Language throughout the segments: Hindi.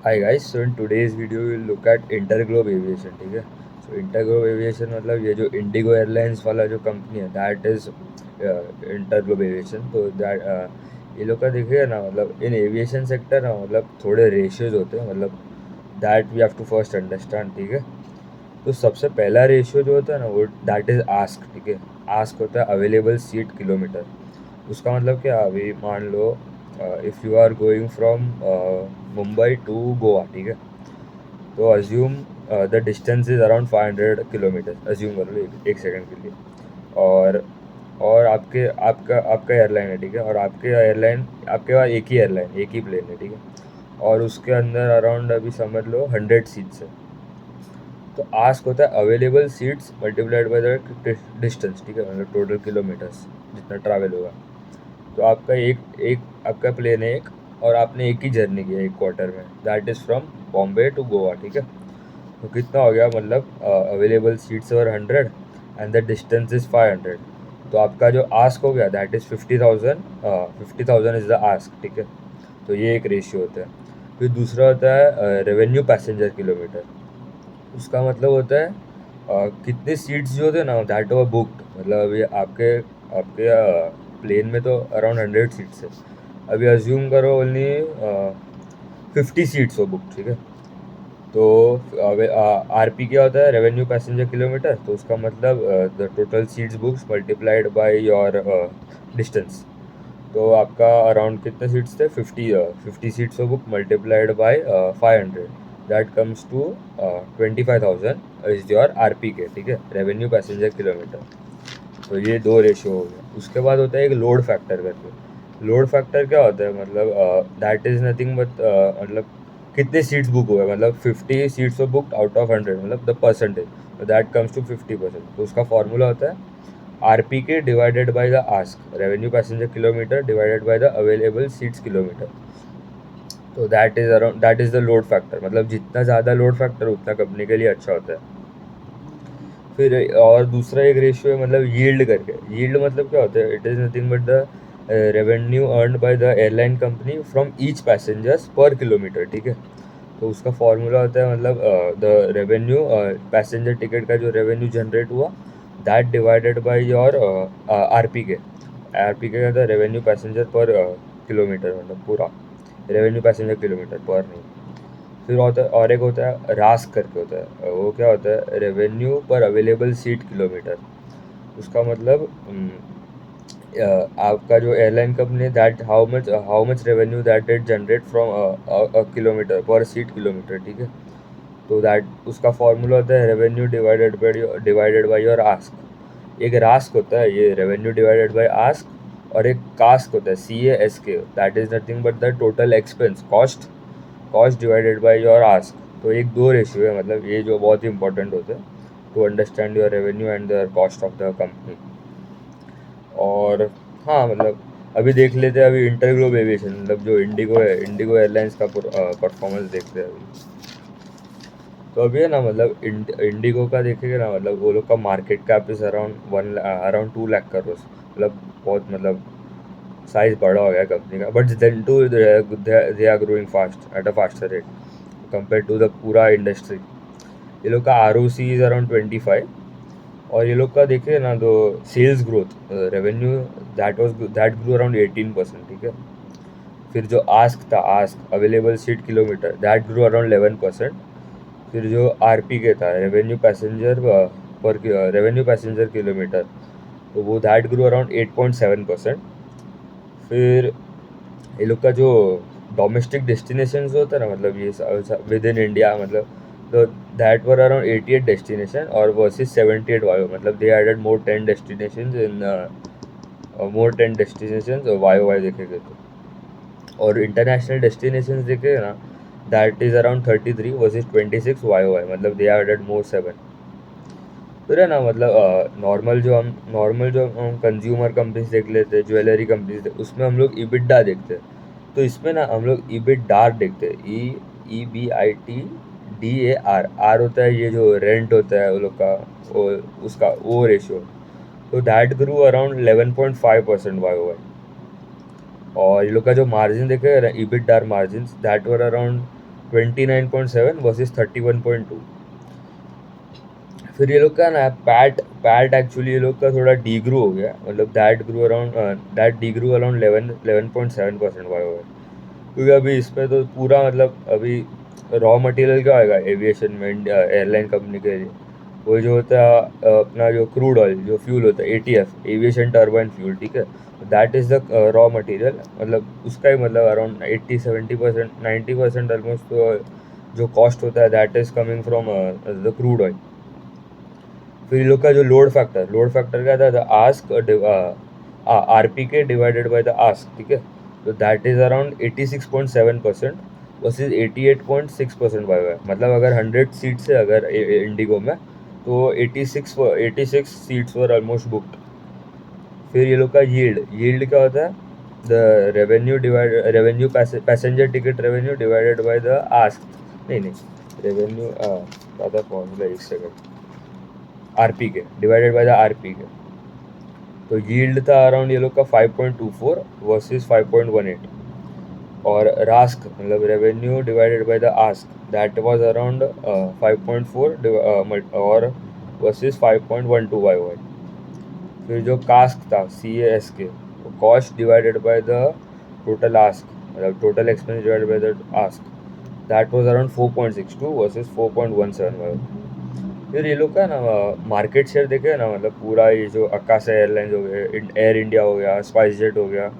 Hi guys, so in today's video we'll look at Interglobe Aviation, ठीक है। So Interglobe Aviation मतलब ये जो इंडिगो एयरलाइंस वाला जो कंपनी है दैट इज इंटरग्लोब एविएशन। तो दैट ये लोग का देखिएगा ना, मतलब इन एविएशन सेक्टर ना मतलब थोड़े रेशियोज होते हैं, मतलब that we have to first understand, ठीक है। तो सबसे पहला रेशियो जो होता है ना वो दैट इज आस्क, ठीक है। आस्क होता है अवेलेबल सीट किलोमीटर। उसका मतलब क्या, अभी मान लो if you are going from Mumbai to Goa, ठीक है। तो assume the distance is around 500 kilometre, assume कर लो एक सेकंड के लिए। और और आपका आपका एयरलाइन है, ठीक है। और आपके पास एक ही एयरलाइन, एक ही प्लेन है, ठीक है। और उसके अंदर अराउंड अभी समझ लो 100 सीट्स है। तो आस्क होता है available seats multiplied by the distance, ठीक है, मतलब टोटल किलोमीटर्स जितना ट्रैवल होगा। तो आपका एक एक आपका प्लेन है एक, और आपने एक ही जर्नी की है एक क्वार्टर में, that is from Bombay to Goa, ठीक है। तो कितना हो गया, मतलब available seats were 100 and the distance is 500। तो आपका जो आस्क हो गया that is 50,000। 50,000 is the ask, ठीक है। तो ये एक रेशियो होता है। फिर दूसरा होता है रेवेन्यू पैसेंजर किलोमीटर। उसका मतलब होता है कितने सीट्स जो थे ना दैट वर बुक्ड, मतलब अभी आपके आपके प्लेन में तो अराउंड 100 सीट्स है। अभी अज्यूम करो ओनली 50 सीट्स हो बुक, ठीक है। तो आर पी क्या होता है, रेवेन्यू पैसेंजर किलोमीटर। तो उसका मतलब the total seats books multiplied by your distance. तो आपका अराउंड कितने सीट्स थे, 50 सीट्स हो book multiplied by 500, that comes to 25,000 is your R P K, ठीक है, रेवेन्यू पैसेंजर किलोमीटर। तो ये दो रेशियो हो गया। उसके बाद होता है एक लोड फैक्टर करके। लोड फैक्टर क्या होता है, मतलब दैट इज़ नथिंग बट मतलब कितने सीट्स बुक हुए, मतलब 50 seats of book out of 100, मतलब द परसेंटेज। तो दैट कम्स टू 50%। तो उसका फॉर्मूला होता है R P K divided by the ASK, revenue passenger kilometre divided by the available seats kilometre. तो that is the load factor, मतलब जितना ज़्यादा लोड फैक्टर उतना कंपनी के लिए अच्छा होता है। फिर और दूसरा एक रेशियो है, मतलब यील्ड करके। यील्ड मतलब क्या होता है, it is nothing but the revenue earn by the airline company from each passengers पर किलोमीटर, ठीक है। तो उसका फॉर्मूला होता है, मतलब द रेवेन्यू पैसेंजर टिकट का जो रेवेन्यू जनरेट हुआ that divided by your R P के। आर पी के का रेवेन्यू पैसेंजर पर किलोमीटर, मतलब पूरा रेवेन्यू पैसेंजर किलोमीटर पर नहीं। फिर होता है और एक होता है रास्क करके होता है, वो क्या होता है, रेवेन्यू पर अवेलेबल सीट किलोमीटर। उसका मतलब आपका जो एयरलाइन कंपनी है that how much revenue that it generate from kilometre पर सीट किलोमीटर, ठीक है। तो दैट उसका फॉर्मूला होता है revenue divided by your ask. एक रास्क होता है ये रेवेन्यू डिवाइडेड बाय आस्क, और एक कास्क होता है CASK, that is nothing but the total expense cost divided by your ask. तो एक दो रेशियो है, मतलब ये जो बहुत ही इंपॉर्टेंट होते हैं to understand your revenue and the cost of the company. और हाँ, मतलब अभी देख लेते हैं अभी इंटरग्लोब एविएशन, मतलब जो इंडिगो है, इंडिगो एयरलाइंस का परफॉर्मेंस देखते हैं अभी। तो अभी है ना, मतलब इंडिगो का देखेंगे ना, मतलब वो लोग का market cap is around 2 lakh crore, मतलब बहुत, मतलब साइज बड़ा हो गया कंपनी का। But then too they are growing fast at a faster rate compare to the पूरा इंडस्ट्री। ये लोग का ROC इज अराउंड 25। और ये लोग का देखिए ना, तो sales growth revenue that grow around 18%, ठीक है। फिर जो आस्क था, ask available seat kilometre, that grow around 11%। फिर जो आर पी के था, रेवेन्यू पैसेंजर किलोमीटर, तो वो दैट ग्रो अराउंड 8.7%। फिर ये लोग का जो डोमेस्टिक डेस्टिनेशंस होता है ना, मतलब ये विद इन इंडिया, मतलब तो दैट वर अराउंड 88 डेस्टिनेशन और वर्सेस 78 वायो, मतलब they added more 10 destinations YoY वाई देखेंगे तो। और इंटरनेशनल डेस्टिनेशंस देखे ना, that is around 33 versus 26 Y Y, मतलब दे एडेड मोर 7। फिर है ना, मतलब नॉर्मल जो हम कंज्यूमर कंपनीज देख लेते हैं, ज्वेलरी कंपनीज उसमें हम लोग EBITDA देखते हैं। तो इसमें ना हम लोग EBITDAR देखते हैं, EBITDAR। आर होता है ये जो रेंट होता है वो लोग का, वो उसका वो रेशियो। तो that grew around 11.5% Y Y. और ये लोग का जो मार्जिन देखे ना, EBITDAR margin that were around 29.7 versus 31.2। फिर ये लोग का ना पैट पैट एक्चुअली ये लोग का थोड़ा डी ग्रू हो गया, मतलब that degrew around 11.7% Y over. क्योंकि अभी इस पे तो पूरा मतलब अभी रॉ मटेरियल क्या होएगा एविएशन में एयरलाइन कंपनी के लिए, वो जो होता है अपना जो क्रूड ऑयल जो फ्यूल होता है एटीएफ एविएशन टर्बाइन फ्यूल, ठीक है। That is the raw material, मतलब उसका ही मतलब अराउंड 80-70% 90% ऑलमोस्ट जो कॉस्ट होता है that is coming from the crude oil. फिर ये लोग का जो लोड फैक्टर क्या था, the ask R P K divided by the ask, ठीक है। तो that is around 86.7% versus 88.6% Y Y. मतलब अगर 100 सीट्स है अगर इंडिगो में, तो 86 सीट्स वर ऑलमोस्ट बुकड। फिर ये लोग का यील्ड क्या होता है, the revenue passenger ticket revenue divided by the ask, नहीं रेवेन्यू क्या था फॉर्मूला, एक सेकंड, आरपी के डिवाइडेड बाय द आरपी के। तो यील्ड था अराउंड ये लोग का 5.24 वर्सेस 5.18। और रास्क मतलब revenue divided by the ASK that was around 5.4 और वर्सेस 5.12 वाई वाई। फिर जो कास्क था C A S K, cost divided by the total ASK, मतलब total expense divided by the ASK, that was around 4.62 versus 4.17 Y. फिर ये लोग का ना मार्केट शेयर देखे ना, मतलब पूरा ये जो आकाशा एयरलाइंस हो गए, एयर इंडिया हो गया, स्पाइस जेट हो गया,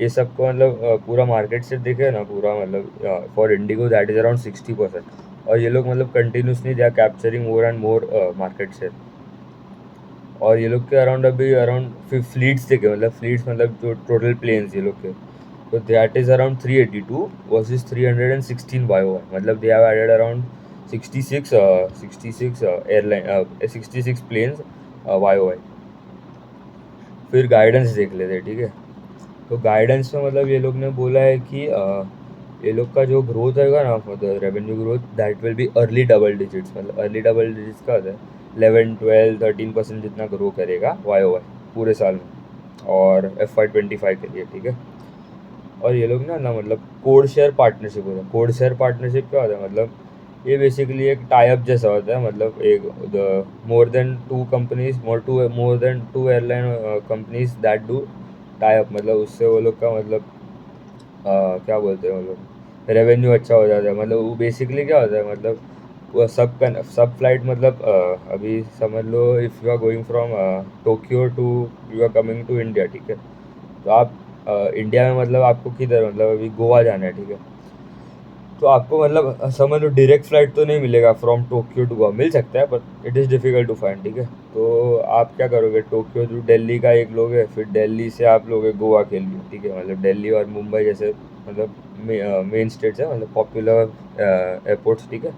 ये सबको मतलब पूरा मार्केट शेयर देखे ना पूरा, मतलब for IndiGo that is around 60%। और ये लोग मतलब continuously they are capturing more and more market share. और ये लोग के अराउंड अभी अराउंड फ्लीट्स देखे, मतलब फ्लीट्स मतलब जो टोटल प्लेन्स ये लोग के, तो that is around 382 versus 316 Y over. मतलब they have added around 66 airline 66 planes Y over. फिर गाइडेंस देख लेते हैं, ठीक है। तो गाइडेंस में मतलब ये लोग ने बोला है कि ये लोग का जो ग्रोथ होगा ना, मतलब revenue growth that will B early double digits, मतलब अर्ली डबल डिजिट्स का होता है 11-12-13% जितना ग्रो करेगा वाई ओवर पूरे साल में, और FY25 के लिए, ठीक है। और ये लोग ना मतलब कोड शेयर पार्टनरशिप होता है। कोड शेयर पार्टनरशिप क्या होता है, मतलब ये बेसिकली एक टाई अप जैसा होता है, मतलब एक the more than two companies more than two airline companies that do tie up, मतलब उससे वो लोग का मतलब क्या बोलते हैं वो लोग, रेवेन्यू अच्छा हो जाता है। मतलब वो बेसिकली क्या होता है, मतलब वो सब फ्लाइट, मतलब अभी समझ लो if you are going from Tokyo to, you are coming to India, ठीक है। तो आप इंडिया में मतलब आपको किधर, मतलब अभी गोवा जाना है, ठीक है। तो आपको मतलब समझ लो डायरेक्ट फ्लाइट तो नहीं मिलेगा फ्रॉम टोक्यो टू गोवा, मिल सकता है but it is difficult to find, ठीक है। तो आप क्या करोगे, टोक्यो टू दिल्ली का एक लोगे, फिर दिल्ली से आप लोगे गोवा के लिए, ठीक है। मतलब दिल्ली और मुंबई जैसे मतलब मेन स्टेट्स है, मतलब पॉपुलर एयरपोर्ट्स, ठीक है।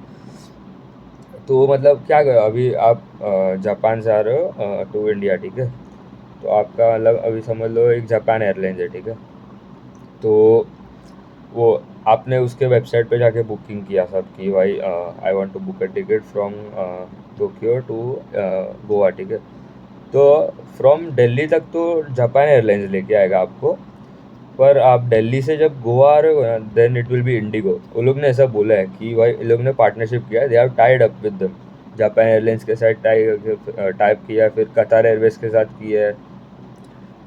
तो मतलब क्या करो, अभी आप जापान से आ रहे हो टू इंडिया, ठीक है। तो आपका मतलब अभी समझ लो एक जापान एयरलाइंस है, ठीक है। तो वो आपने उसके वेबसाइट पे जाके बुकिंग किया सब कि भाई I want to book a ticket from Tokyo to Goa, ठीक है। तो फ्रॉम दिल्ली तक तो जापान एयरलाइंस लेके आएगा आपको, पर आप दिल्ली से जब गोवा आ रहे हो ना, then it will be IndiGo. वो लोग ने ऐसा बोला है कि भाई इन लोग ने पार्टनरशिप किया है, they have tied up with them. Japan airlines के साथ टाइप किया है, फिर कतार एयरवेज के साथ किया है,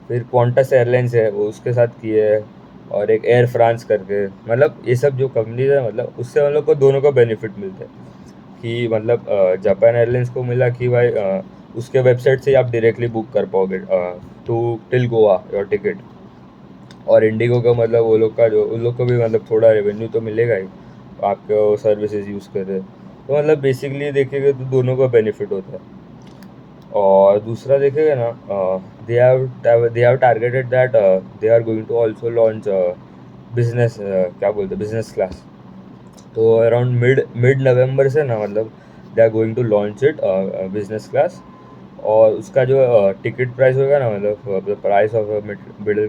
फिर क्वांटस एयरलाइंस है वो उसके साथ की है, और एक एयर फ्रांस करके, मतलब ये सब जो कंपनीज है मतलब उससे हम लोग को दोनों का बेनिफिट मिलता है। कि मतलब जापान एयरलाइंस को मिला कि भाई उसके वेबसाइट से ही आप डायरेक्टली बुक कर पाओगे to till Goa your ticket. और इंडिगो का मतलब वो लोग का जो उन लोग को भी मतलब थोड़ा रेवेन्यू तो मिलेगा ही, आपके सर्विसेज यूज़ कर रहे। तो मतलब बेसिकली देखेंगे तो दोनों का बेनिफिट होता है। और दूसरा देखेगा ना, they have targeted that they are going to also launch business, क्या बोलते हैं, बिजनेस क्लास। तो अराउंड मिड मिड नवंबर से ना मतलब they are going to launch it business class. और उसका जो टिकट प्राइस होगा ना, मतलब the price of middle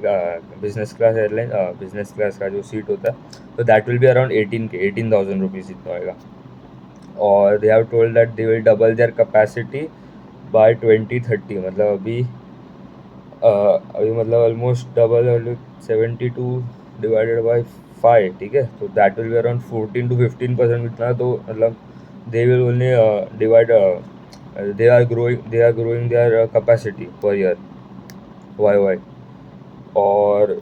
business class airline, business class का जो सीट होता है, तो that will be around 18,000 rupees इतना होएगा। और they have told that they will double their capacity by 2030, मतलब अभी मतलब ऑलमोस्ट डबल, 72 डिवाइडेड बाय 5, ठीक है, तो that will be around 14 to 15% इतना, तो मतलब they will only divide, they are growing their capacity पर ईयर, वाई। और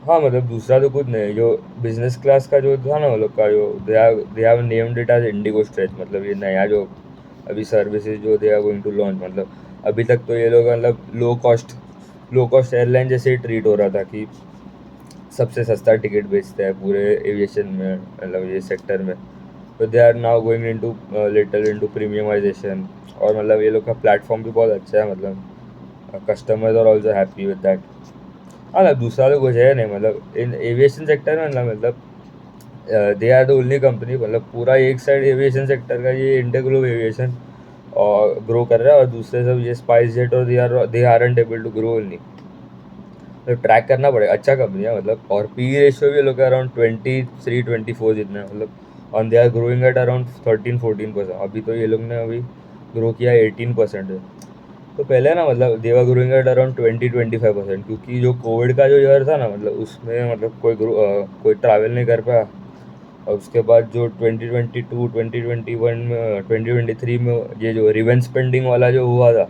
हाँ मतलब दूसरा तो कुछ नहीं, जो बिजनेस क्लास का जो था ना वो लोग का, जो they have named it as Indigo stretch, मतलब ये नया जो अभी सर्विसेज जो they are going to launch, मतलब अभी तक तो ये लोग मतलब लो कॉस्ट एयरलाइन जैसे ही ट्रीट हो रहा था कि सबसे सस्ता टिकट बेचता है पूरे एविएशन में, मतलब ये सेक्टर में। तो they are now going into little into premiumisation, और मतलब ये लोग का प्लेटफॉर्म भी बहुत अच्छा है, मतलब customers are also happy with that. हाँ मतलब दूसरा तो कुछ है नहीं, मतलब इन एविएशन सेक्टर में ना, मतलब they are the only company, मतलब पूरा एक साइड एविएशन सेक्टर का ये इंटरग्लोब एविएशन और ग्रो कर रहा है, और दूसरे सब ये स्पाइस जेट और they aren't able to grow only. तो ट्रैक करना पड़ेगा, अच्छा कंपनी है मतलब, और पी रेशियो भी लोग अराउंड 23-24 जितना है, मतलब on they are growing at around 13-14%। अभी तो ये लोग ने अभी ग्रो किया 18% है। तो पहले ना मतलब देवा ग्रोइंग एट अराउंड 20-25%, क्योंकि जो कोविड का जो ईयर था ना, मतलब उसमें मतलब कोई ट्रैवल नहीं कर पाया। और उसके बाद जो 2022, 2021 में, 2023 में ये जो रिवेंज स्पेंडिंग वाला जो हुआ था,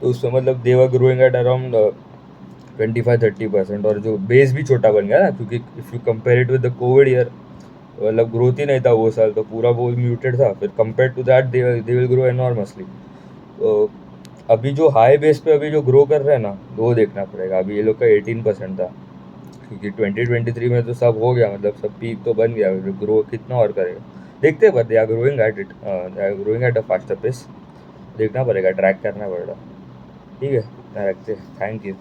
तो उसमें मतलब देवा ग्रोइंग एट अराउंड 25-30%, और जो बेस भी छोटा बन गया ना, क्योंकि if you compare it with the Covid year, मतलब ग्रोथ ही नहीं था वो साल, तो पूरा वो म्यूटेड था, फिर compare to that they will grow enormously. तो अभी जो हाई बेस पे अभी जो ग्रो कर रहे हैं ना, वो देखना पड़ेगा। अभी ये लोग का 18% था, क्योंकि 2023 में तो सब हो गया, मतलब सब पीक तो बन गया, ग्रो कितना और करेगा देखते हैं, but they are growing at it, they are growing at a faster pace. देखना पड़ेगा, ट्रैक करना पड़ेगा। ठीक है, इतना रखते हैं, थैंक यू।